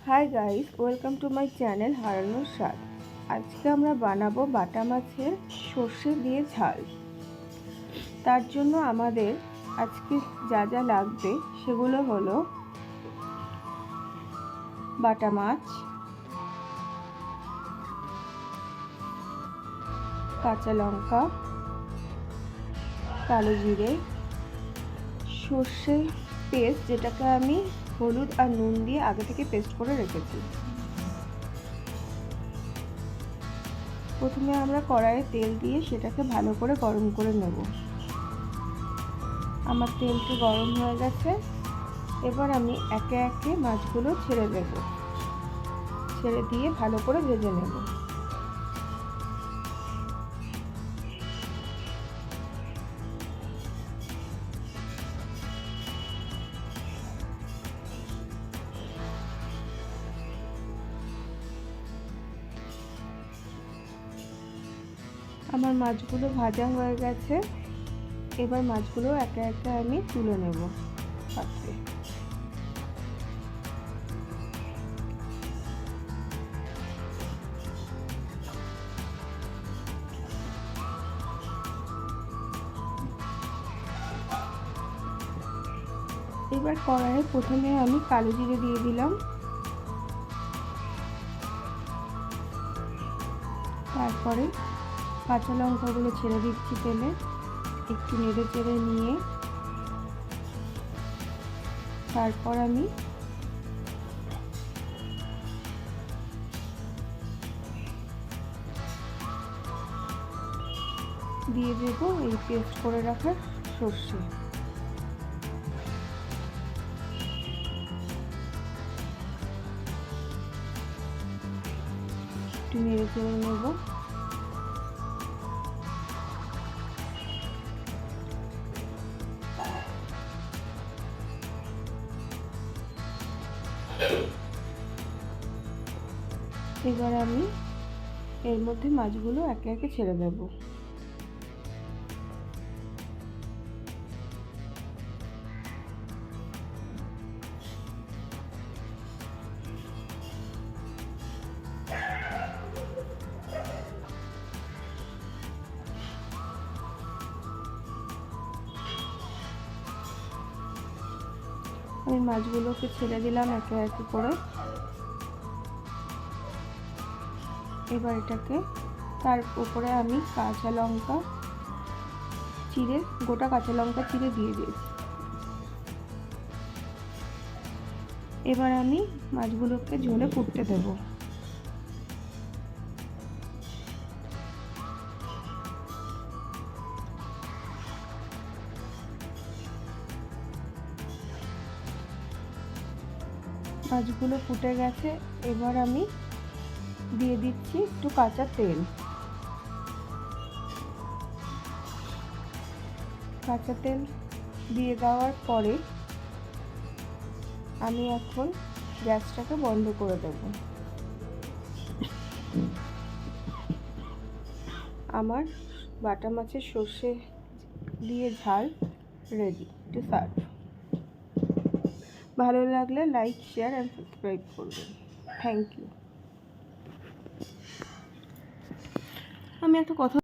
Hi guys, welcome to my channel হারানোর স্বাদ। আজকে আমরা বানাবো বাটা মাছের সর্ষে দিয়ে ঝাল। তার জন্য আমাদের আজকে যা যা লাগবে সেগুলো হলো বাটা মাছ, কাঁচা লঙ্কা, কালো জিরে, সর্ষে পেস্ট যেটাকে আমি হলুদ আর নুন দিয়ে আগে থেকে পেস্ট করে রেখেছি। প্রথমে আমরা কড়াইয়ে তেল দিয়ে সেটাকে ভালো করে গরম করে নেব। আমার তেলটি গরম হয়ে গেছে। এবার আমি একে একে মাছগুলো ছেড়ে দেব, ছেড়ে দিয়ে ভালো করে ভেজে নেব। আমার মাছগুলো ভাজা হয়ে গেছে। এবার মাছগুলো একে একে আমি তুলে নেব পাত্রে। এবার কড়াইয়ে প্রথমে আমি কালো জিরে দিয়ে দিলাম, তারপরে কাঁচা লঙ্কাগুলো ছেড়ে দিচ্ছি তেলে। একটু নেড়ে চেড়ে নিয়ে তারপর আমি দিয়ে দেবো এই পেস্ট করে রাখা সর্ষে। একটু নেড়ে চেড়ে নেব। এবার আমি এর মধ্যে মাছগুলো একে একে ছেড়ে দেব। আমি মাছগুলোকে ছেড়ে দিলাম একে একে করে। এবার এটাকে তার উপরে আমি কাঁচা লঙ্কা চিড়ে, গোটা কাঁচা লঙ্কা চিড়ে দিয়ে দিয়েছি। এবার আমি মাছগুলোকে ঝোলে ফুটতে দেব। মাছগুলো ফুটে গেছে। এবার আমি দিয়ে দিচ্ছি একটু কাঁচা তেল। কাঁচা তেল দিয়ে দেওয়ার পরে আমি এখন গ্যাসটাকে বন্ধ করে দেব। আমার বাটা মাছের সর্ষে দিয়ে ঝাল রেডি টু সার্ভ। ভালো লাগলে লাইক, শেয়ার অ্যান্ড সাবস্ক্রাইব করবেন। Thank you. আমি একটা কথা